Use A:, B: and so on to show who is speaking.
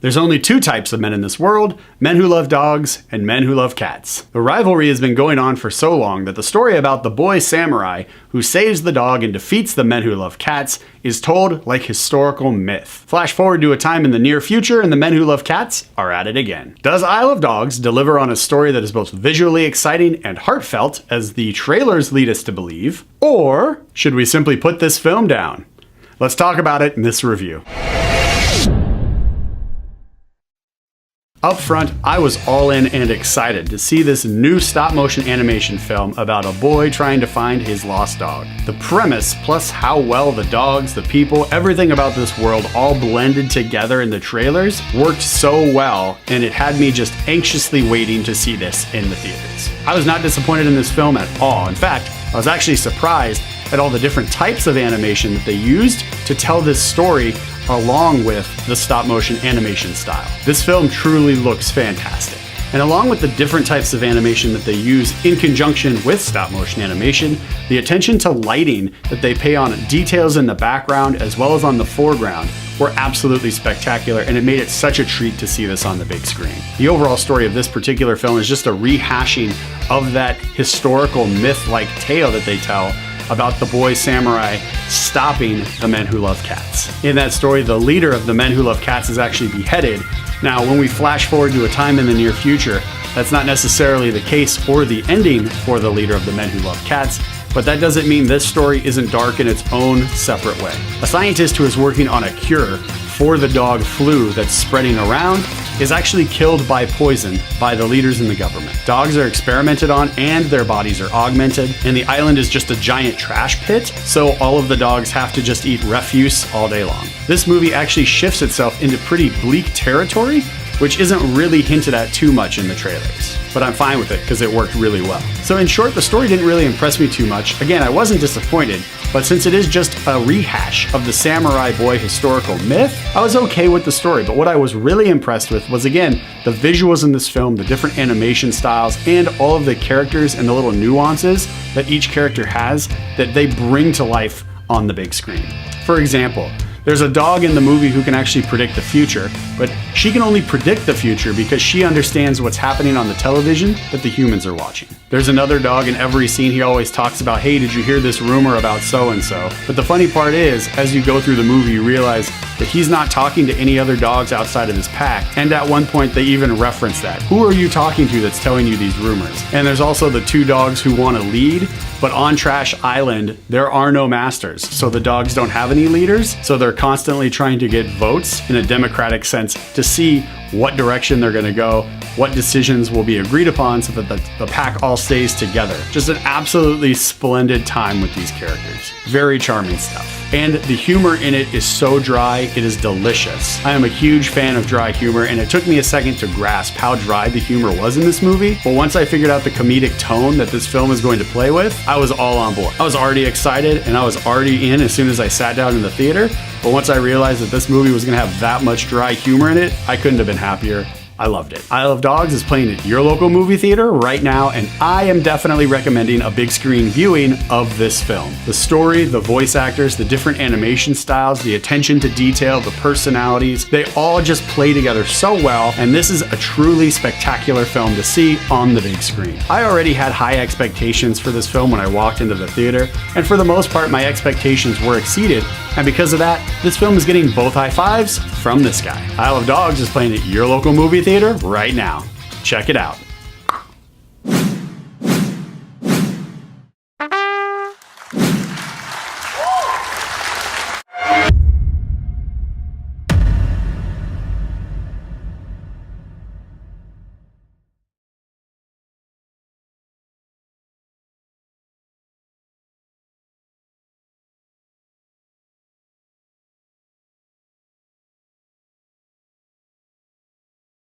A: There's only two types of men in this world, men who love dogs and men who love cats. The rivalry has been going on for so long that the story about the boy samurai who saves the dog and defeats the men who love cats is told like historical myth. Flash forward to a time in the near future and the men who love cats are at it again. Does Isle of Dogs deliver on a story that is both visually exciting and heartfelt, as the trailers lead us to believe? Or should we simply put this film down? Let's talk about it in this review. Up front, I was all in and excited to see this new stop-motion animation film about a boy trying to find his lost dog. The premise, plus how well the dogs, the people, everything about this world all blended together in the trailers, worked so well, and it had me just anxiously waiting to see this in the theaters. I was not disappointed in this film at all. In fact, I was actually surprised at all the different types of animation that they used to tell this story along with the stop-motion animation style. This film truly looks fantastic. And along with the different types of animation that they use in conjunction with stop-motion animation, the attention to lighting that they pay on details in the background as well as on the foreground were absolutely spectacular, and it made it such a treat to see this on the big screen. The overall story of this particular film is just a rehashing of that historical myth-like tale that they tell about the boy samurai stopping the men who love cats. In that story, the leader of the men who love cats is actually beheaded. Now, when we flash forward to a time in the near future, that's not necessarily the case or the ending for the leader of the men who love cats, but that doesn't mean this story isn't dark in its own separate way. A scientist who is working on a cure for the dog flu that's spreading around is actually killed by poison by the leaders in the government. Dogs are experimented on and their bodies are augmented, and the island is just a giant trash pit, so all of the dogs have to just eat refuse all day long. This movie actually shifts itself into pretty bleak territory, which isn't really hinted at too much in the trailers. But I'm fine with it because it worked really well. So in short, the story didn't really impress me too much. Again, I wasn't disappointed, but since it is just a rehash of the samurai boy historical myth, I was okay with the story. But what I was really impressed with was, again, the visuals in this film, the different animation styles, and all of the characters and the little nuances that each character has that they bring to life on the big screen. For example, there's a dog in the movie who can actually predict the future, but she can only predict the future because she understands what's happening on the television that the humans are watching. There's another dog in every scene. He always talks about, hey, did you hear this rumor about so-and-so? But the funny part is, as you go through the movie, you realize that he's not talking to any other dogs outside of his pack. And at one point, they even reference that. Who are you talking to that's telling you these rumors? And there's also the two dogs who want to lead, but on Trash Island, there are no masters. So the dogs don't have any leaders. So they're constantly trying to get votes in a democratic sense to see what direction they're going to go, what decisions will be agreed upon so that the pack all stays together. Just an absolutely splendid time with these characters. Very charming stuff. And the humor in it is so dry, it is delicious. I am a huge fan of dry humor, and it took me a second to grasp how dry the humor was in this movie. But once I figured out the comedic tone that this film is going to play with, I was all on board. I was already excited, and I was already in as soon as I sat down in the theater. But once I realized that this movie was going to have that much dry humor in it, I couldn't have been happier. I loved it. Isle of Dogs is playing at your local movie theater right now, and I am definitely recommending a big screen viewing of this film. The story, the voice actors, the different animation styles, the attention to detail, the personalities, they all just play together so well, and this is a truly spectacular film to see on the big screen. I already had high expectations for this film when I walked into the theater, and for the most part, my expectations were exceeded, and because of that, this film is getting both high fives from this guy. Isle of Dogs is playing at your local movie theater right now. Check it out.